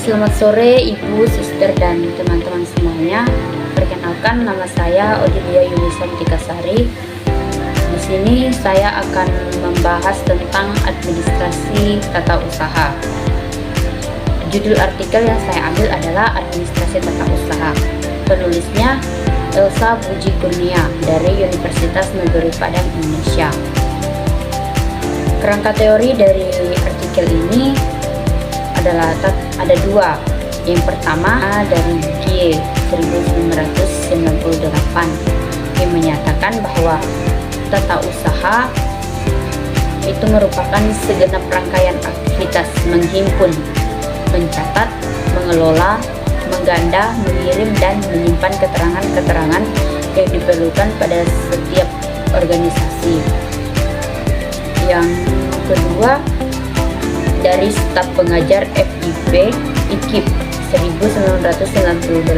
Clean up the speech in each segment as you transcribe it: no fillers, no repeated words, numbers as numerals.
Selamat sore Ibu, Sister, dan teman-teman semuanya. Perkenalkan, nama saya Odilia Yulisantika Sari. Di sini saya akan membahas tentang administrasi tata usaha. Judul artikel yang saya ambil adalah Administrasi Tata Usaha. Penulisnya Elsa Puji Kurnia dari Universitas Negeri Padang, Indonesia. Kerangka teori dari artikel ini adalah ada dua. Yang pertama dari G 1998 yang menyatakan bahwa tata usaha itu merupakan segenap rangkaian aktivitas menghimpun, mencatat, mengelola, mengganda, mengirim, dan menyimpan keterangan-keterangan yang diperlukan pada setiap organisasi. Yang kedua dari staf pengajar FIP IKIP 1998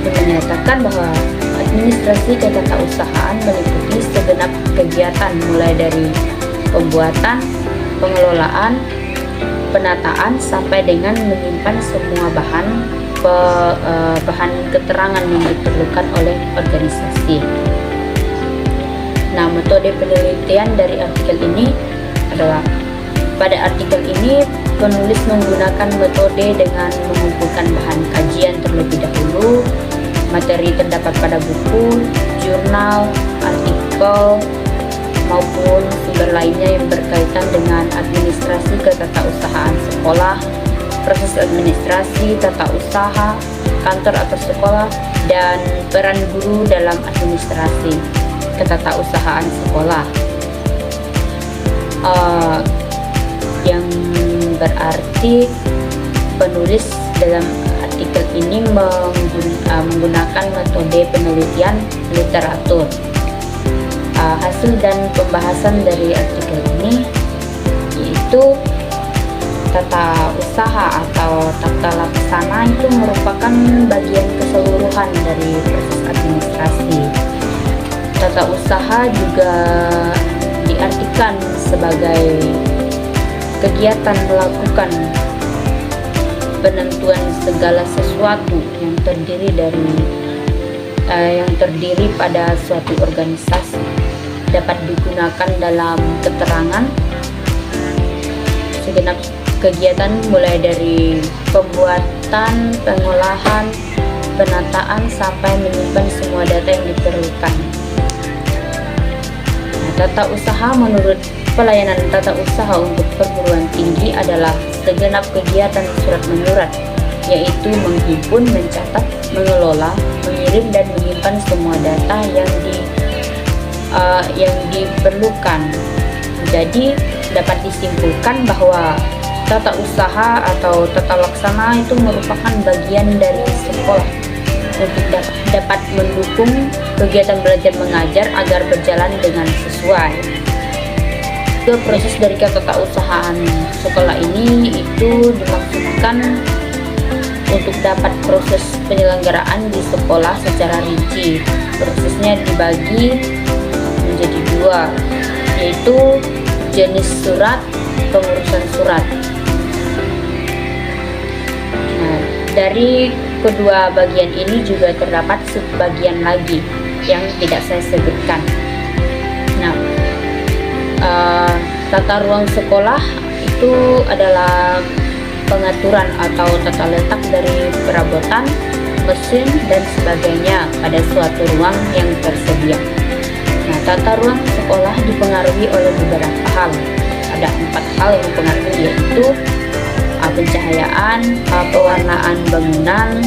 yang menyatakan bahwa administrasi ketatausahaan meliputi segenap kegiatan mulai dari pembuatan, pengelolaan, penataan sampai dengan menyimpan semua bahan keterangan yang diperlukan oleh organisasi. Nah, metode penelitian dari artikel ini adalah pada artikel ini penulis menggunakan metode dengan mengumpulkan bahan kajian terlebih dahulu, materi terdapat pada buku, jurnal, artikel, maupun sumber lainnya yang berkaitan dengan administrasi ketatausahaan sekolah, proses administrasi tata usaha, kantor atau sekolah, dan peran guru dalam administrasi ketatausahaan sekolah. Yang berarti penulis dalam artikel ini menggunakan metode penelitian literatur. Hasil dan pembahasan dari artikel ini yaitu tata usaha atau tata laksana itu merupakan bagian keseluruhan dari proses administrasi. Tata usaha juga diartikan sebagai kegiatan melakukan penentuan segala sesuatu yang terdiri pada suatu organisasi, dapat digunakan dalam keterangan segenap kegiatan mulai dari pembuatan, pengolahan, penataan sampai menyimpan semua data yang diperlukan. Nah, tata usaha menurut pelayanan tata usaha untuk perguruan tinggi adalah segenap kegiatan surat menyurat, yaitu menghimpun, mencatat, mengelola, mengirim, dan menyimpan semua data yang diperlukan. Jadi dapat disimpulkan bahwa tata usaha atau tata laksana itu merupakan bagian dari sekolah untuk dapat mendukung kegiatan belajar mengajar agar berjalan dengan sesuai. Proses dari ketatausahaan sekolah ini itu dimaksudkan untuk dapat proses penyelenggaraan di sekolah secara rinci. Prosesnya dibagi menjadi dua, yaitu jenis surat, pengurusan surat. Nah, dari kedua bagian ini juga terdapat subbagian lagi yang tidak saya sebutkan. Nah, tata ruang sekolah itu adalah pengaturan atau tata letak dari perabotan, mesin, dan sebagainya pada suatu ruang yang tersedia. Nah, tata ruang sekolah dipengaruhi oleh beberapa hal. Ada 4 hal yang mempengaruhi, yaitu pencahayaan, pewarnaan bangunan,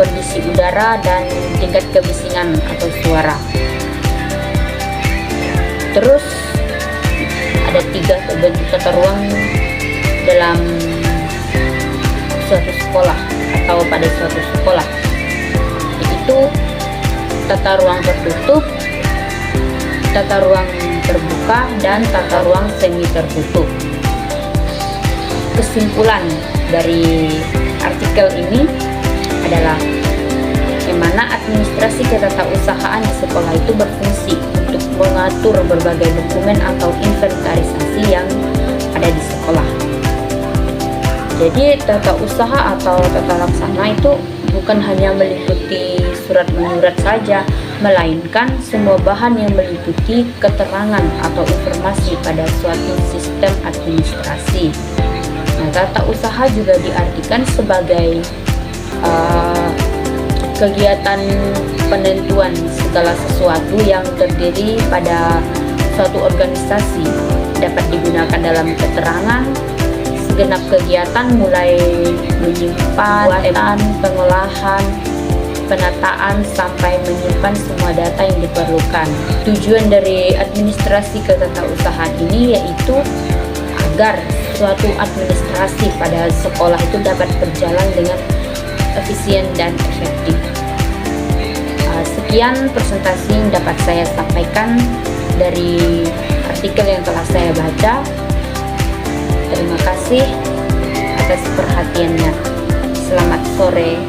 kondisi udara, dan tingkat kebisingan atau suara. Terus ada 3 bentuk tata ruang dalam suatu sekolah atau pada suatu sekolah, yaitu tata ruang tertutup, tata ruang terbuka, dan tata ruang semi tertutup. Kesimpulan dari artikel ini adalah bagaimana administrasi ketatausahaan di sekolah itu berfungsi untuk mengatur berbagai dokumen atau inventarisasi yang ada di sekolah. Jadi tata usaha atau tata laksana itu bukan hanya meliputi surat menyurat saja, melainkan semua bahan yang meliputi keterangan atau informasi pada suatu sistem administrasi. Nah, tata usaha juga diartikan sebagai kegiatan penentuan segala sesuatu yang terdiri pada suatu organisasi, dapat digunakan dalam keterangan segenap kegiatan mulai menyimpan, pengolahan, penataan sampai menyimpan semua data yang diperlukan. Tujuan dari administrasi ketatausahaan ini yaitu agar suatu administrasi pada sekolah itu dapat berjalan dengan efisien dan efektif. Sekian presentasi yang dapat saya sampaikan dari artikel yang telah saya baca. Terima kasih atas perhatiannya. Selamat sore.